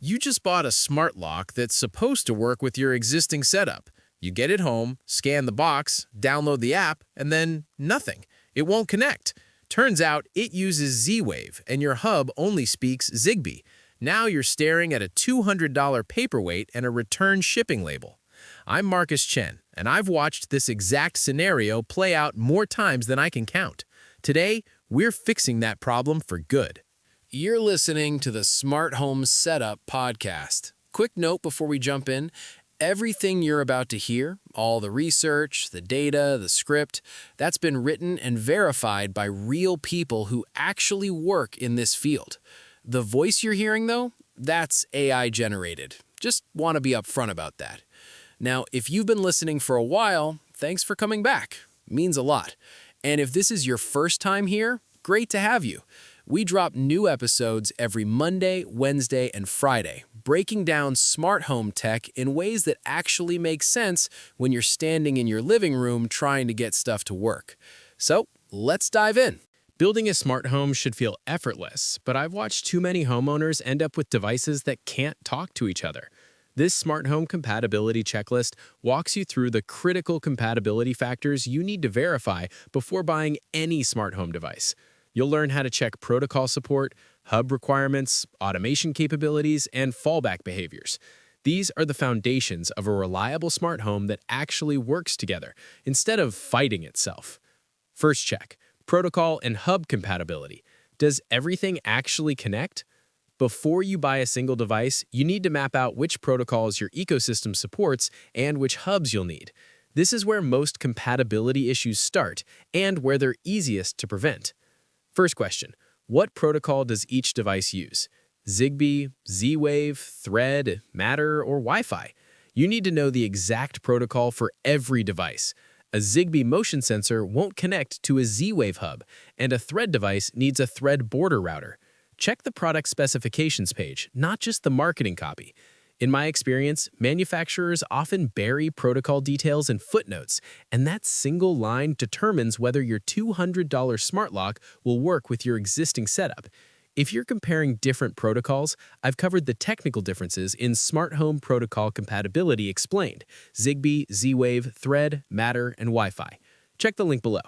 You just bought a smart lock that's supposed to work with your existing setup. You get it home, scan the box, download the app, and then nothing. It won't connect. Turns out it uses Z-Wave, and your hub only speaks Zigbee. Now you're staring at a $200 paperweight and a return shipping label. I'm Marcus Chen, and I've watched this exact scenario play out more times than I can count. Today, we're fixing that problem for good. You're listening to the Smart Home Setup Podcast. Quick note before we jump in. Everything you're about to hear, all the research, the data, the script, that's been written and verified by real people who actually work in this field. The voice you're hearing, though, that's AI generated. Just want to be upfront about that. Now, if you've been listening for a while, thanks for coming back. Means a lot. And if this is your first time here, great to have you. We drop new episodes every Monday, Wednesday, and Friday, breaking down smart home tech in ways that actually make sense when you're standing in your living room trying to get stuff to work. So, let's dive in. Building a smart home should feel effortless, but I've watched too many homeowners end up with devices that can't talk to each other. This smart home compatibility checklist walks you through the critical compatibility factors you need to verify before buying any smart home device. You'll learn how to check protocol support, hub requirements, automation capabilities, and fallback behaviors. These are the foundations of a reliable smart home that actually works together, instead of fighting itself. First check, protocol and hub compatibility. Does everything actually connect? Before you buy a single device, you need to map out which protocols your ecosystem supports and which hubs you'll need. This is where most compatibility issues start and where they're easiest to prevent. First question, what protocol does each device use? Zigbee, Z-Wave, Thread, Matter, or Wi-Fi? You need to know the exact protocol for every device. A Zigbee motion sensor won't connect to a Z-Wave hub, and a Thread device needs a Thread border router. Check the product specifications page, not just the marketing copy. In my experience, manufacturers often bury protocol details in footnotes, and that single line determines whether your $200 smart lock will work with your existing setup. If you're comparing different protocols, I've covered the technical differences in Smart Home Protocol Compatibility Explained: Zigbee, Z-Wave, Thread, Matter, and Wi-Fi. Check the link below.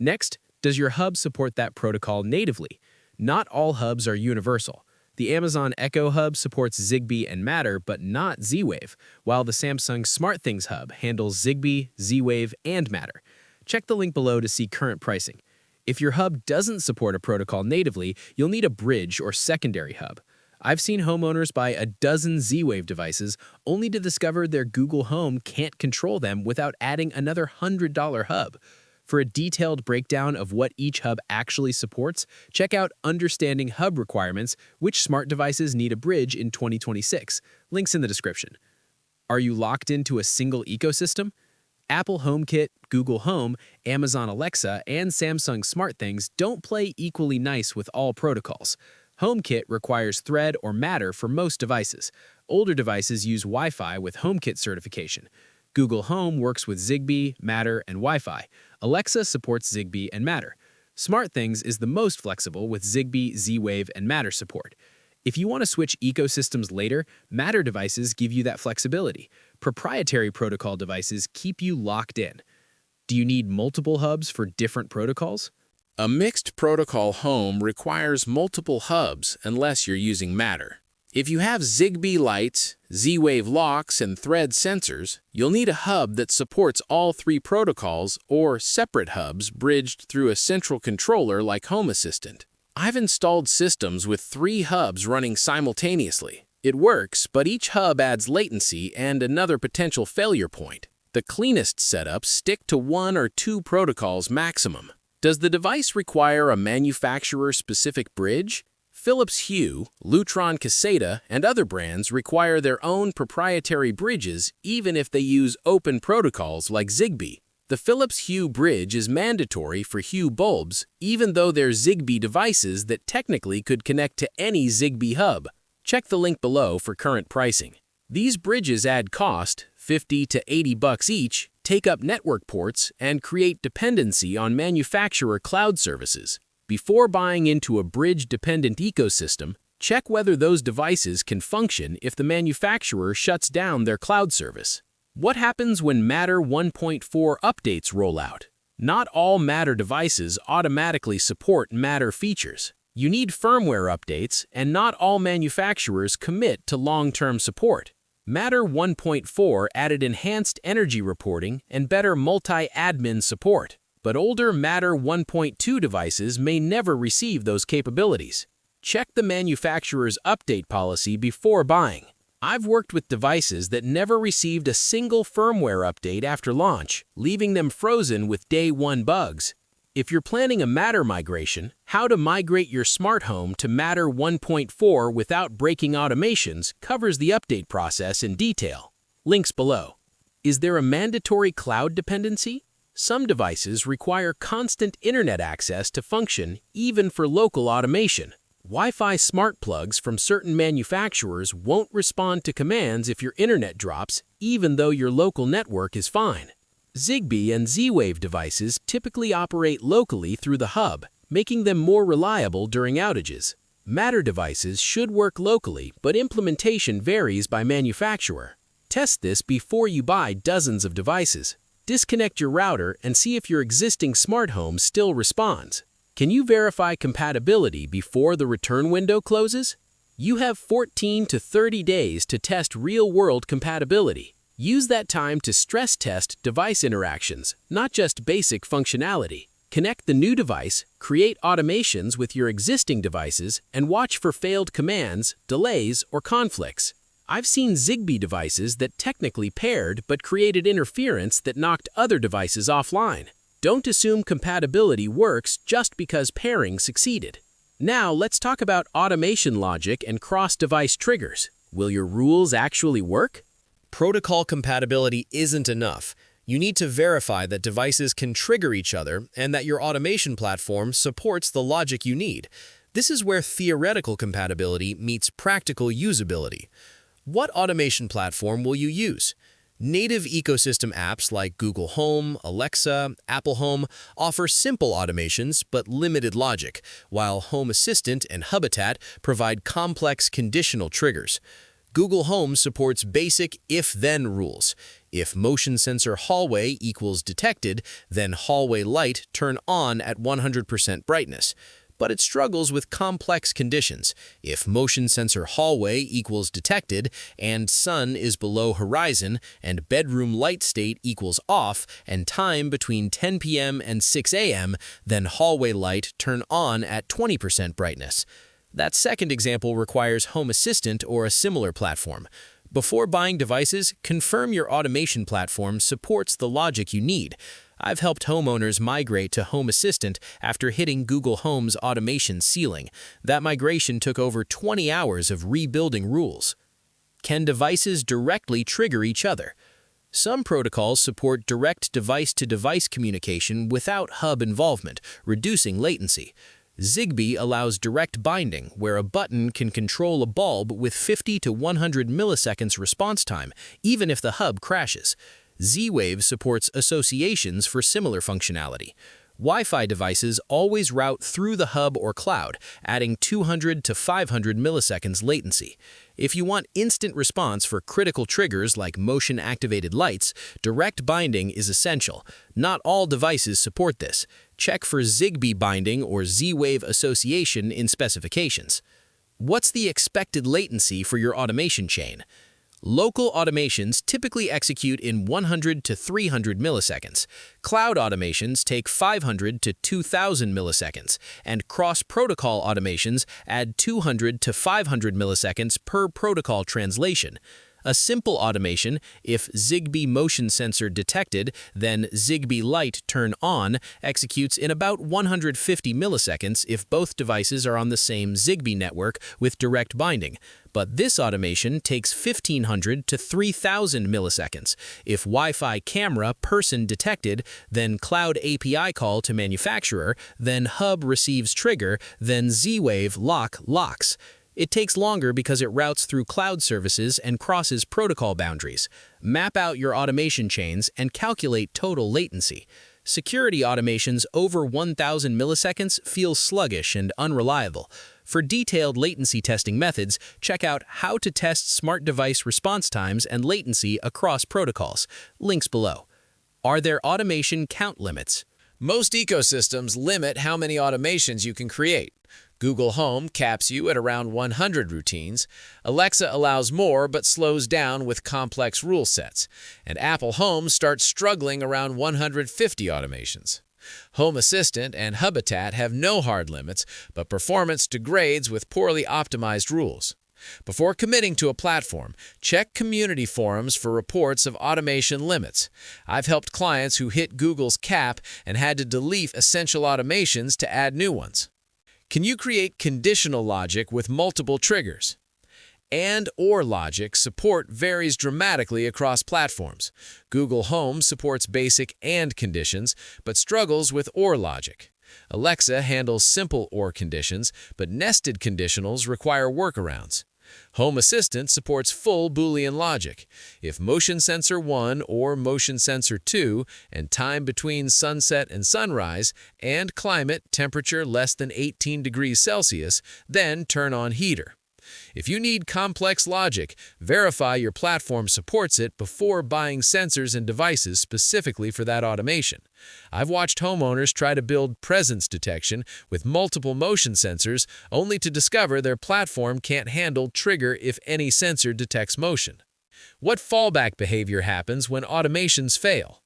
Next, does your hub support that protocol natively? Not all hubs are universal. The Amazon Echo Hub supports Zigbee and Matter, but not Z-Wave, while the Samsung SmartThings Hub handles Zigbee, Z-Wave, and Matter. Check the link below to see current pricing. If your hub doesn't support a protocol natively, you'll need a bridge or secondary hub. I've seen homeowners buy a dozen Z-Wave devices only to discover their Google Home can't control them without adding another $100 hub. For a detailed breakdown of what each hub actually supports, check out Understanding Hub Requirements: Which Smart Devices Need a Bridge in 2026. Links in the description. Are you locked into a single ecosystem? Apple HomeKit, Google Home, Amazon Alexa, and Samsung SmartThings don't play equally nice with all protocols. HomeKit requires Thread or Matter for most devices. Older devices use Wi-Fi with HomeKit certification. Google Home works with Zigbee, Matter, and Wi-Fi. Alexa supports Zigbee and Matter. SmartThings is the most flexible with Zigbee, Z-Wave, and Matter support. If you want to switch ecosystems later, Matter devices give you that flexibility. Proprietary protocol devices keep you locked in. Do you need multiple hubs for different protocols? A mixed protocol home requires multiple hubs unless you're using Matter. If you have Zigbee lights, Z-Wave locks, and Thread sensors, you'll need a hub that supports all three protocols or separate hubs bridged through a central controller like Home Assistant. I've installed systems with 3 hubs running simultaneously. It works, but each hub adds latency and another potential failure point. The cleanest setups stick to 1 or 2 protocols maximum. Does the device require a manufacturer-specific bridge? Philips Hue, Lutron Caseta, and other brands require their own proprietary bridges even if they use open protocols like Zigbee. The Philips Hue bridge is mandatory for Hue bulbs, even though they're Zigbee devices that technically could connect to any Zigbee hub. Check the link below for current pricing. These bridges add cost, $50 to $80 each, take up network ports, and create dependency on manufacturer cloud services. Before buying into a bridge-dependent ecosystem, Check whether those devices can function if the manufacturer shuts down their cloud service. What happens when Matter 1.4 updates roll out? Not all Matter devices automatically support Matter features. You need firmware updates, and not all manufacturers commit to long-term support. Matter 1.4 added enhanced energy reporting and better multi-admin support, but older Matter 1.2 devices may never receive those capabilities. Check the manufacturer's update policy before buying. I've worked with devices that never received a single firmware update after launch, leaving them frozen with day-one bugs. If you're planning a Matter migration, how to migrate your smart home to Matter 1.4 without breaking automations covers the update process in detail. Links below. Is there a mandatory cloud dependency? Some devices require constant internet access to function, even for local automation. Wi-Fi smart plugs from certain manufacturers won't respond to commands if your internet drops, even though your local network is fine. Zigbee and Z-Wave devices typically operate locally through the hub, making them more reliable during outages. Matter devices should work locally, but implementation varies by manufacturer. Test this before you buy dozens of devices. Disconnect your router and see if your existing smart home still responds. Can you verify compatibility before the return window closes? You have 14 to 30 days to test real-world compatibility. Use that time to stress test device interactions, not just basic functionality. Connect the new device, create automations with your existing devices, and watch for failed commands, delays, or conflicts. I've seen Zigbee devices that technically paired but created interference that knocked other devices offline. Don't assume compatibility works just because pairing succeeded. Now let's talk about automation logic and cross-device triggers. Will your rules actually work? Protocol compatibility isn't enough. You need to verify that devices can trigger each other and that your automation platform supports the logic you need. This is where theoretical compatibility meets practical usability. What automation platform will you use? Native ecosystem apps like Google Home, Alexa, Apple Home offer simple automations but limited logic, while Home Assistant and Habitat provide complex conditional triggers. Google Home supports basic if-then rules. If motion sensor hallway equals detected, then hallway light turn on at 100% brightness. But it struggles with complex conditions. If motion sensor hallway equals detected and sun is below horizon and bedroom light state equals off and time between 10 p.m. and 6 a.m., then hallway light turn on at 20% brightness. That second example requires Home Assistant or a similar platform. Before buying devices, confirm your automation platform supports the logic you need. I've helped homeowners migrate to Home Assistant after hitting Google Home's automation ceiling. That migration took over 20 hours of rebuilding rules. Can devices directly trigger each other? Some protocols support direct device-to-device communication without hub involvement, reducing latency. Zigbee allows direct binding, where a button can control a bulb with 50 to 100 milliseconds response time, even if the hub crashes. Z-Wave supports associations for similar functionality. Wi-Fi devices always route through the hub or cloud, adding 200 to 500 milliseconds latency. If you want instant response for critical triggers like motion-activated lights, direct binding is essential. Not all devices support this. Check for Zigbee binding or Z-Wave association in specifications. What's the expected latency for your automation chain? Local automations typically execute in 100 to 300 milliseconds. Cloud automations take 500 to 2,000 milliseconds, and cross-protocol automations add 200 to 500 milliseconds per protocol translation. A simple automation, if Zigbee motion sensor detected, then Zigbee light turn on, executes in about 150 milliseconds if both devices are on the same Zigbee network with direct binding. But this automation takes 1,500 to 3,000 milliseconds. If Wi-Fi camera person detected, then cloud API call to manufacturer, then hub receives trigger, then Z-Wave locks. It takes longer because it routes through cloud services and crosses protocol boundaries. Map out your automation chains and calculate total latency. Security automations over 1,000 milliseconds feel sluggish and unreliable. For detailed latency testing methods, check out How to Test Smart Device Response Times and Latency Across Protocols. Links below. Are there automation count limits? Most ecosystems limit how many automations you can create. Google Home caps you at around 100 routines. Alexa allows more but slows down with complex rule sets. And Apple Home starts struggling around 150 automations. Home Assistant and Habitat have no hard limits, but performance degrades with poorly optimized rules. Before committing to a platform, check community forums for reports of automation limits. I've helped clients who hit Google's cap and had to delete essential automations to add new ones. Can you create conditional logic with multiple triggers? And/or logic support varies dramatically across platforms. Google Home supports basic AND conditions, but struggles with OR logic. Alexa handles simple OR conditions, but nested conditionals require workarounds. Home Assistant supports full Boolean logic. If motion sensor 1 or motion sensor 2 and time between sunset and sunrise and climate temperature less than 18 degrees Celsius, then turn on heater. If you need complex logic, verify your platform supports it before buying sensors and devices specifically for that automation. I've watched homeowners try to build presence detection with multiple motion sensors only to discover their platform can't handle trigger if any sensor detects motion. What fallback behavior happens when automations fail?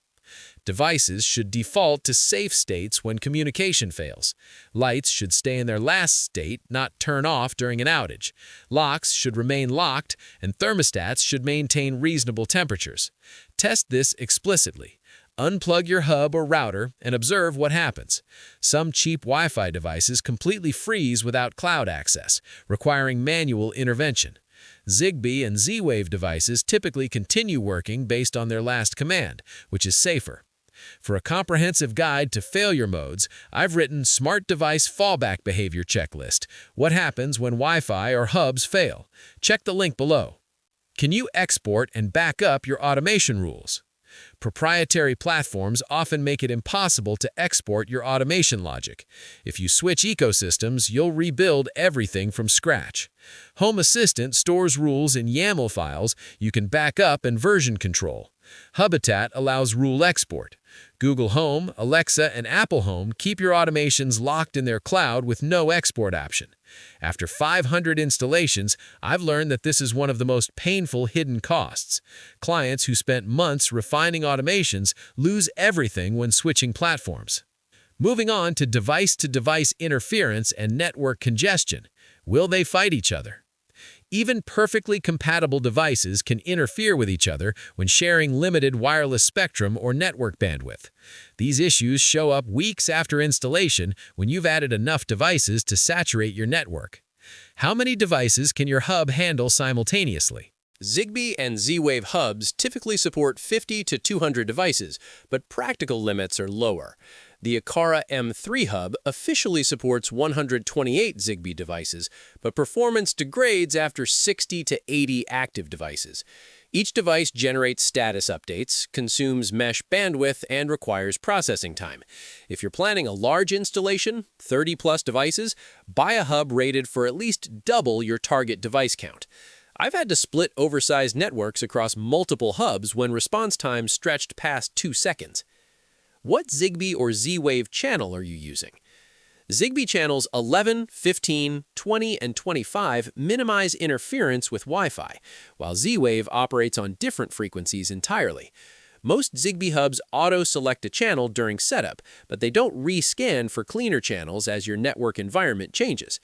Devices should default to safe states when communication fails. Lights should stay in their last state, not turn off during an outage. Locks should remain locked, and thermostats should maintain reasonable temperatures. Test this explicitly. Unplug your hub or router and observe what happens. Some cheap Wi-Fi devices completely freeze without cloud access, requiring manual intervention. Zigbee and Z-Wave devices typically continue working based on their last command, which is safer. For a comprehensive guide to failure modes, I've written Smart Device Fallback Behavior Checklist. What happens when Wi-Fi or hubs fail? Check the link below. Can you export and back up your automation rules? Proprietary platforms often make it impossible to export your automation logic. If you switch ecosystems, you'll rebuild everything from scratch. Home Assistant stores rules in YAML files you can back up and version control. Habitat allows rule export. Google Home, Alexa, and Apple Home keep your automations locked in their cloud with no export option. After 500 installations, I've learned that this is one of the most painful hidden costs. Clients who spent months refining automations lose everything when switching platforms. Moving on to device-to-device interference and network congestion. Will they fight each other? Even perfectly compatible devices can interfere with each other when sharing limited wireless spectrum or network bandwidth. These issues show up weeks after installation when you've added enough devices to saturate your network. How many devices can your hub handle simultaneously? Zigbee and Z-Wave hubs typically support 50 to 200 devices, but practical limits are lower. The Aqara M3 hub officially supports 128 Zigbee devices, but performance degrades after 60 to 80 active devices. Each device generates status updates, consumes mesh bandwidth, and requires processing time. If you're planning a large installation, 30-plus devices, buy a hub rated for at least double your target device count. I've had to split oversized networks across multiple hubs when response times stretched past 2 seconds. What Zigbee or Z-Wave channel are you using? Zigbee channels 11, 15, 20, and 25 minimize interference with Wi-Fi, while Z-Wave operates on different frequencies entirely. Most Zigbee hubs auto-select a channel during setup, but they don't rescan for cleaner channels as your network environment changes.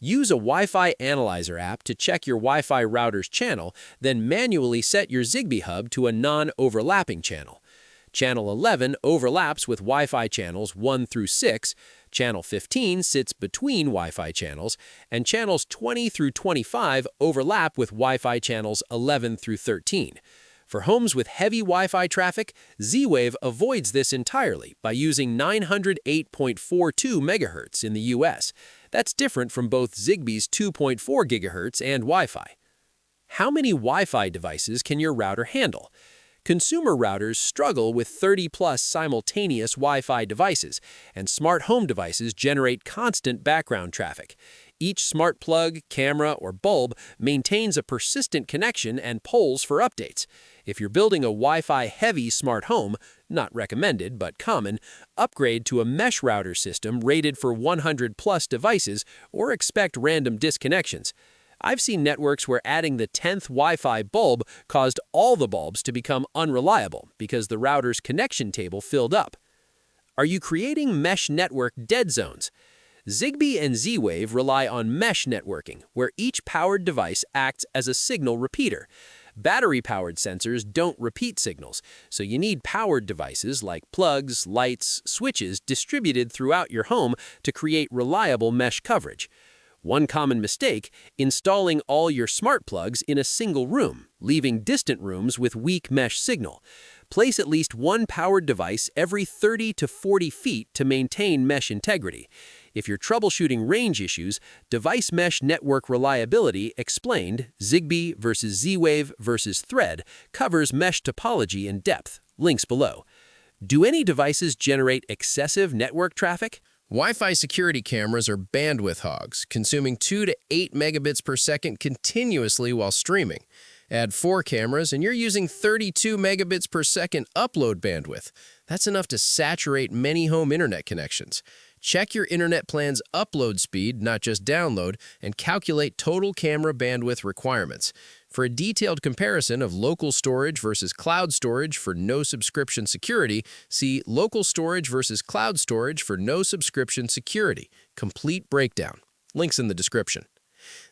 Use a Wi-Fi Analyzer app to check your Wi-Fi router's channel, then manually set your Zigbee hub to a non-overlapping channel. Channel 11 overlaps with Wi-Fi channels 1 through 6, Channel 15 sits between Wi-Fi channels, and channels 20 through 25 overlap with Wi-Fi channels 11 through 13. For homes with heavy Wi-Fi traffic, Z-Wave avoids this entirely by using 908.42 MHz in the US. That's different from both Zigbee's 2.4 GHz and Wi-Fi. How many Wi-Fi devices can your router handle? Consumer routers struggle with 30-plus simultaneous Wi-Fi devices, and smart home devices generate constant background traffic. Each smart plug, camera, or bulb maintains a persistent connection and polls for updates. If you're building a Wi-Fi heavy smart home, not recommended but common, upgrade to a mesh router system rated for 100+ devices or expect random disconnections. I've seen networks where adding the 10th Wi-Fi bulb caused all the bulbs to become unreliable because the router's connection table filled up. Are you creating mesh network dead zones? Zigbee and Z-Wave rely on mesh networking, where each powered device acts as a signal repeater. Battery-powered sensors don't repeat signals, so you need powered devices like plugs, lights, switches distributed throughout your home to create reliable mesh coverage. One common mistake, installing all your smart plugs in a single room, leaving distant rooms with weak mesh signal. Place at least one powered device every 30 to 40 feet to maintain mesh integrity. If you're troubleshooting range issues, Device Mesh Network Reliability Explained, Zigbee versus Z-Wave versus Thread, covers mesh topology in depth. Links below. Do any devices generate excessive network traffic? Wi-Fi security cameras are bandwidth hogs, consuming 2 to 8 megabits per second continuously while streaming. Add 4 cameras and you're using 32 megabits per second upload bandwidth. That's enough to saturate many home internet connections. Check your internet plan's upload speed, not just download, and calculate total camera bandwidth requirements. For a detailed comparison of local storage versus cloud storage for no subscription security, see local storage versus cloud storage for no subscription security. Complete breakdown. Links in the description.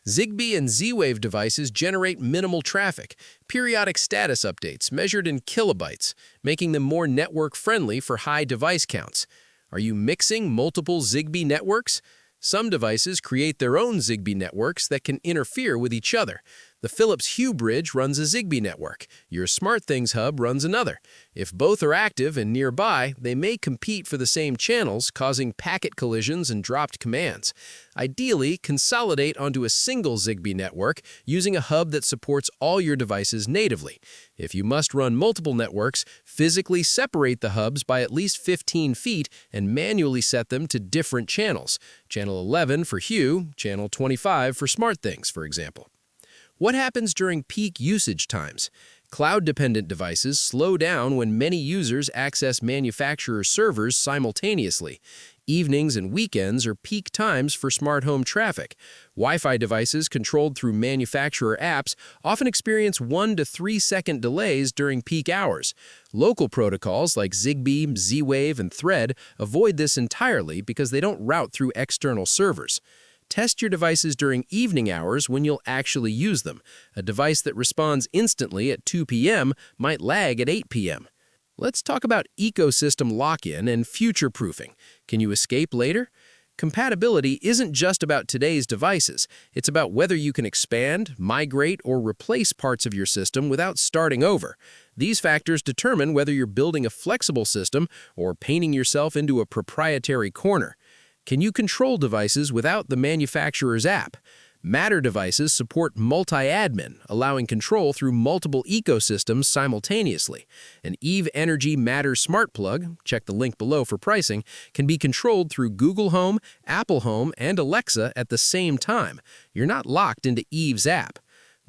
Zigbee and Z-Wave devices generate minimal traffic, periodic status updates measured in kilobytes, making them more network-friendly for high device counts. Are you mixing multiple Zigbee networks? Some devices create their own Zigbee networks that can interfere with each other. The Philips Hue bridge runs a Zigbee network. Your SmartThings hub runs another. If both are active and nearby, they may compete for the same channels, causing packet collisions and dropped commands. Ideally, consolidate onto a single Zigbee network using a hub that supports all your devices natively. If you must run multiple networks, physically separate the hubs by at least 15 feet and manually set them to different channels. Channel 11 for Hue, Channel 25 for SmartThings, for example. What happens during peak usage times? Cloud-dependent devices slow down when many users access manufacturer servers simultaneously. Evenings and weekends are peak times for smart home traffic. Wi-Fi devices controlled through manufacturer apps often experience 1 to 3 second delays during peak hours. Local protocols like Zigbee, Z-Wave, and Thread avoid this entirely because they don't route through external servers. Test your devices during evening hours when you'll actually use them. A device that responds instantly at 2 p.m. might lag at 8 p.m. Let's talk about ecosystem lock-in and future-proofing. Can you escape later? Compatibility isn't just about today's devices. It's about whether you can expand, migrate, or replace parts of your system without starting over. These factors determine whether you're building a flexible system or painting yourself into a proprietary corner. Can you control devices without the manufacturer's app? Matter devices support multi-admin, allowing control through multiple ecosystems simultaneously. An Eve Energy Matter smart plug, check the link below for pricing, can be controlled through Google Home, Apple Home, and Alexa at the same time. You're not locked into Eve's app.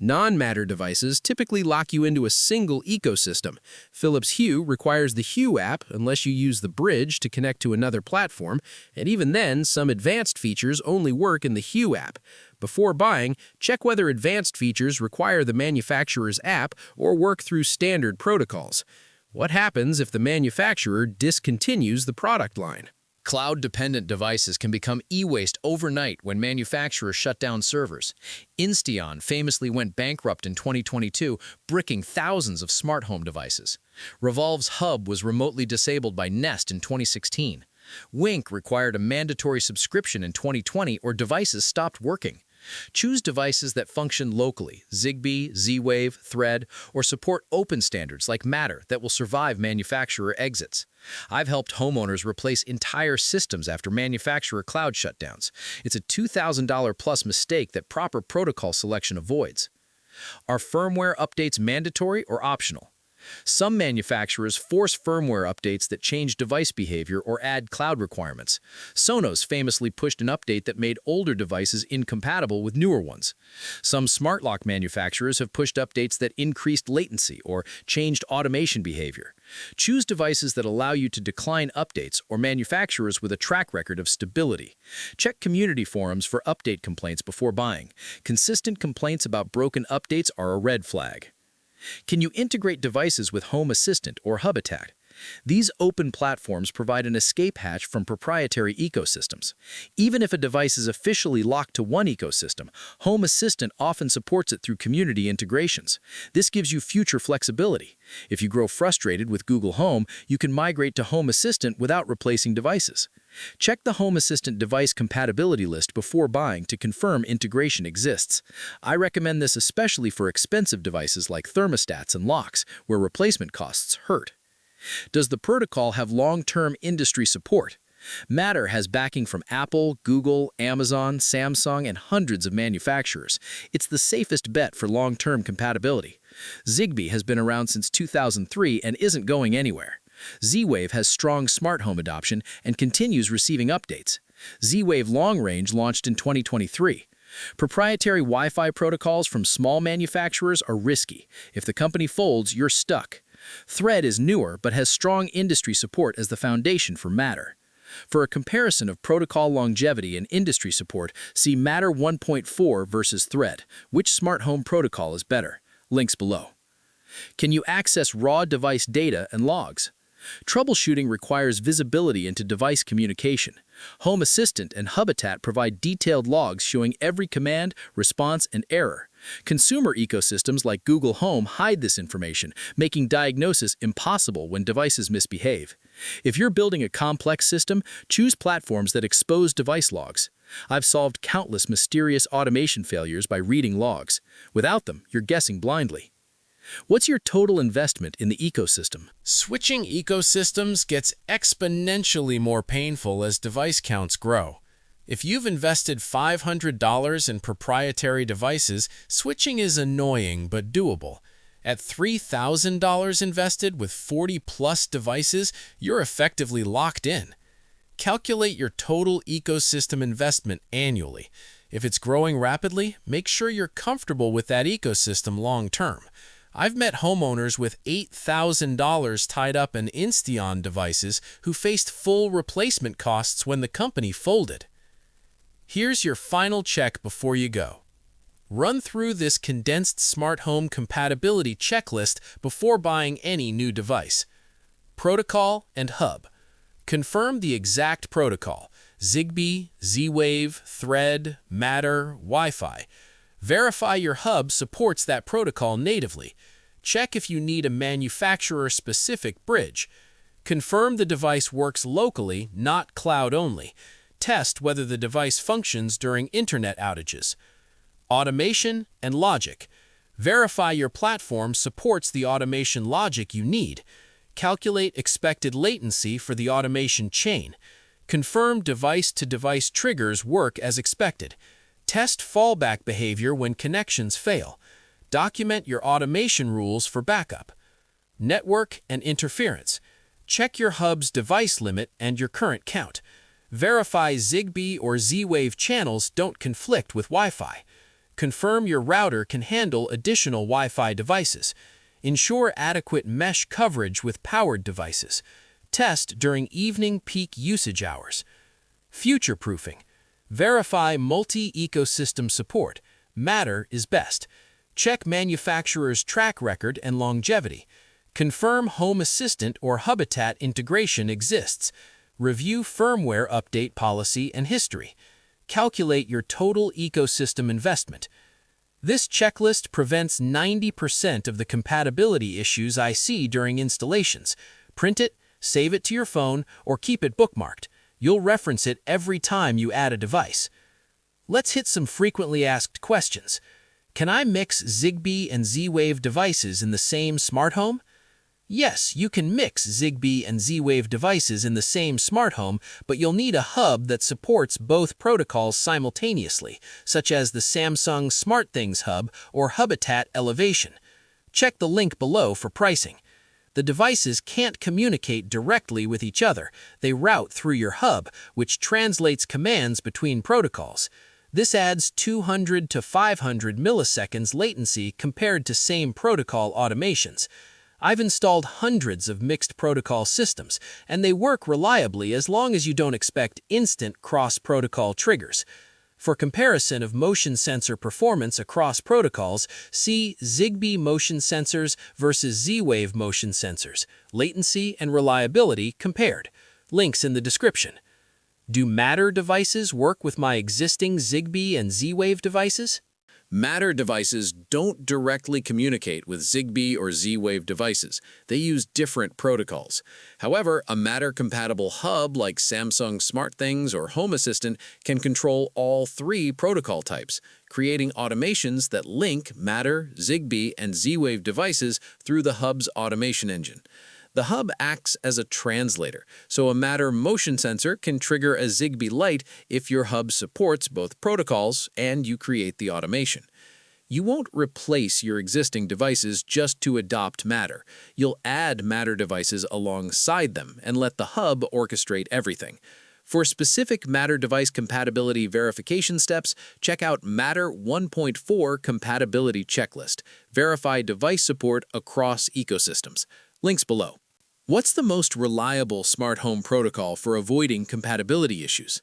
Non-Matter devices typically lock you into a single ecosystem. Philips Hue requires the Hue app unless you use the bridge to connect to another platform, and even then, some advanced features only work in the Hue app. Before buying, check whether advanced features require the manufacturer's app or work through standard protocols. What happens if the manufacturer discontinues the product line? Cloud-dependent devices can become e-waste overnight when manufacturers shut down servers. Insteon famously went bankrupt in 2022, bricking thousands of smart home devices. Revolve's hub was remotely disabled by Nest in 2016. Wink required a mandatory subscription in 2020 or devices stopped working. Choose devices that function locally, Zigbee, Z-Wave, Thread, or support open standards like Matter that will survive manufacturer exits. I've helped homeowners replace entire systems after manufacturer cloud shutdowns. It's a $2,000 plus mistake that proper protocol selection avoids. Are firmware updates mandatory or optional? Some manufacturers force firmware updates that change device behavior or add cloud requirements. Sonos famously pushed an update that made older devices incompatible with newer ones. Some smart lock manufacturers have pushed updates that increased latency or changed automation behavior. Choose devices that allow you to decline updates or manufacturers with a track record of stability. Check community forums for update complaints before buying. Consistent complaints about broken updates are a red flag. Can you integrate devices with Home Assistant or Habitat? These open platforms provide an escape hatch from proprietary ecosystems. Even if a device is officially locked to one ecosystem, Home Assistant often supports it through community integrations. This gives you future flexibility. If you grow frustrated with Google Home, you can migrate to Home Assistant without replacing devices. Check the Home Assistant device compatibility list before buying to confirm integration exists. I recommend this especially for expensive devices like thermostats and locks, where replacement costs hurt. Does the protocol have long-term industry support? Matter has backing from Apple, Google, Amazon, Samsung, and hundreds of manufacturers. It's the safest bet for long-term compatibility. Zigbee has been around since 2003 and isn't going anywhere. Z-Wave has strong smart home adoption and continues receiving updates. Z-Wave Long Range launched in 2023. Proprietary Wi-Fi protocols from small manufacturers are risky. If the company folds, you're stuck. Thread is newer but has strong industry support as the foundation for Matter. For a comparison of protocol longevity and industry support, see Matter 1.4 versus Thread. Which smart home protocol is better? Links below. Can you access raw device data and logs? Troubleshooting requires visibility into device communication. Home Assistant and Habitat provide detailed logs showing every command, response, and error. Consumer ecosystems like Google Home hide this information, making diagnosis impossible when devices misbehave. If you're building a complex system, choose platforms that expose device logs. I've solved countless mysterious automation failures by reading logs. Without them, you're guessing blindly. What's your total investment in the ecosystem? Switching ecosystems gets exponentially more painful as device counts grow. If you've invested $500 in proprietary devices, switching is annoying but doable. At $3,000 invested with 40-plus devices, you're effectively locked in. Calculate your total ecosystem investment annually. If it's growing rapidly, make sure you're comfortable with that ecosystem long-term. I've met homeowners with $8,000 tied up in Insteon devices who faced full replacement costs when the company folded. Here's your final check before you go. Run through this condensed smart home compatibility checklist before buying any new device. Protocol and hub. Confirm the exact protocol: Zigbee, Z-Wave, Thread, Matter, Wi-Fi. Verify your hub supports that protocol natively. Check if you need a manufacturer-specific bridge. Confirm the device works locally, not cloud only. Test whether the device functions during internet outages. Automation and logic. Verify your platform supports the automation logic you need. Calculate expected latency for the automation chain. Confirm device-to-device triggers work as expected. Test fallback behavior when connections fail. Document your automation rules for backup. Network and interference. Check your hub's device limit and your current count. Verify Zigbee or Z-Wave channels don't conflict with Wi-Fi. Confirm your router can handle additional Wi-Fi devices. Ensure adequate mesh coverage with powered devices. Test during evening peak usage hours. Future-proofing. Verify multi-ecosystem support. Matter is best. Check manufacturer's track record and longevity. Confirm Home Assistant or Habitat integration exists. Review firmware update policy and history. Calculate your total ecosystem investment. This checklist prevents 90% of the compatibility issues I see during installations. Print it, save it to your phone, or keep it bookmarked. You'll reference it every time you add a device. Let's hit some frequently asked questions. Can I mix Zigbee and Z-Wave devices in the same smart home? Yes, you can mix Zigbee and Z-Wave devices in the same smart home, but you'll need a hub that supports both protocols simultaneously, such as the Samsung SmartThings Hub or Habitat Elevation. Check the link below for pricing. The devices can't communicate directly with each other. They route through your hub, which translates commands between protocols. This adds 200 to 500 milliseconds latency compared to same protocol automations. I've installed hundreds of mixed protocol systems, and they work reliably as long as you don't expect instant cross-protocol triggers. For comparison of motion sensor performance across protocols, see Zigbee motion sensors versus Z-Wave motion sensors, latency and reliability compared. Links in the description. Do Matter devices work with my existing Zigbee and Z-Wave devices? Matter devices don't directly communicate with Zigbee or Z-Wave devices. They use different protocols. However, a Matter-compatible hub like Samsung SmartThings or Home Assistant can control all three protocol types, creating automations that link Matter, Zigbee, and Z-Wave devices through the hub's automation engine. The hub acts as a translator, so a Matter motion sensor can trigger a Zigbee light if your hub supports both protocols and you create the automation. You won't replace your existing devices just to adopt Matter. You'll add Matter devices alongside them and let the hub orchestrate everything. For specific Matter device compatibility verification steps, check out Matter 1.4 Compatibility Checklist. Verify device support across ecosystems. Links below. What's the most reliable smart home protocol for avoiding compatibility issues?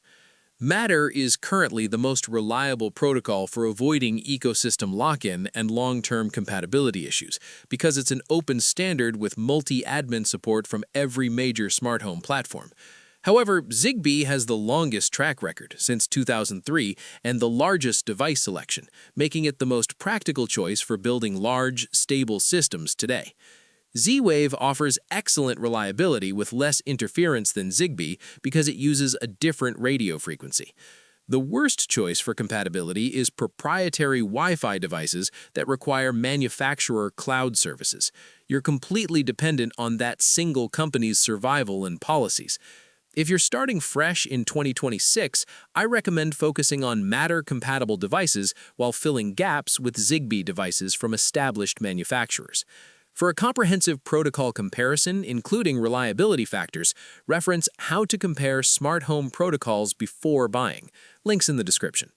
Matter is currently the most reliable protocol for avoiding ecosystem lock-in and long-term compatibility issues because it's an open standard with multi-admin support from every major smart home platform. However, Zigbee has the longest track record since 2003 and the largest device selection, making it the most practical choice for building large, stable systems today. Z-Wave offers excellent reliability with less interference than Zigbee because it uses a different radio frequency. The worst choice for compatibility is proprietary Wi-Fi devices that require manufacturer cloud services. You're completely dependent on that single company's survival and policies. If you're starting fresh in 2026, I recommend focusing on Matter-compatible devices while filling gaps with Zigbee devices from established manufacturers. For a comprehensive protocol comparison, including reliability factors, reference How to Compare Smart Home Protocols Before Buying. Links in the description.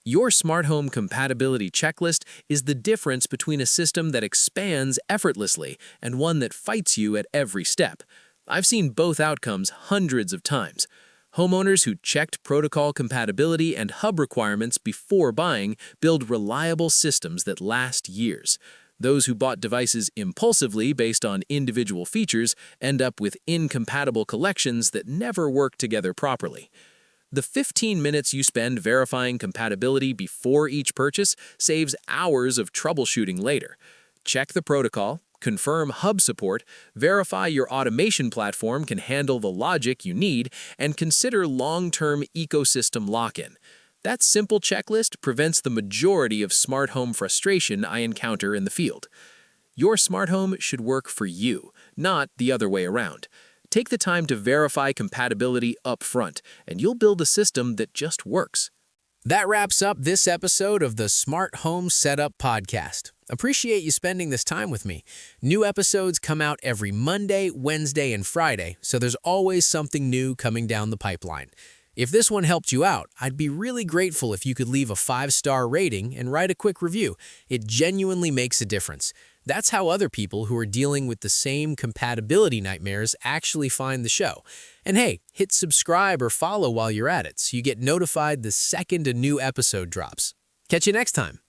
Your smart home compatibility checklist is the difference between a system that expands effortlessly and one that fights you at every step. I've seen both outcomes hundreds of times. Homeowners who checked protocol compatibility and hub requirements before buying build reliable systems that last years. Those who bought devices impulsively based on individual features end up with incompatible collections that never work together properly. The 15 minutes you spend verifying compatibility before each purchase saves hours of troubleshooting later. Check the protocol, confirm hub support, verify your automation platform can handle the logic you need, and consider long-term ecosystem lock-in. That simple checklist prevents the majority of smart home frustration I encounter in the field. Your smart home should work for you, not the other way around. Take the time to verify compatibility up front, and you'll build a system that just works. That wraps up this episode of the Smart Home Setup Podcast. Appreciate you spending this time with me. New episodes come out every Monday, Wednesday, and Friday, so there's always something new coming down the pipeline. If this one helped you out, I'd be really grateful if you could leave a 5-star rating and write a quick review. It genuinely makes a difference. That's how other people who are dealing with the same compatibility nightmares actually find the show. And hey, hit subscribe or follow while you're at it so you get notified the second a new episode drops. Catch you next time.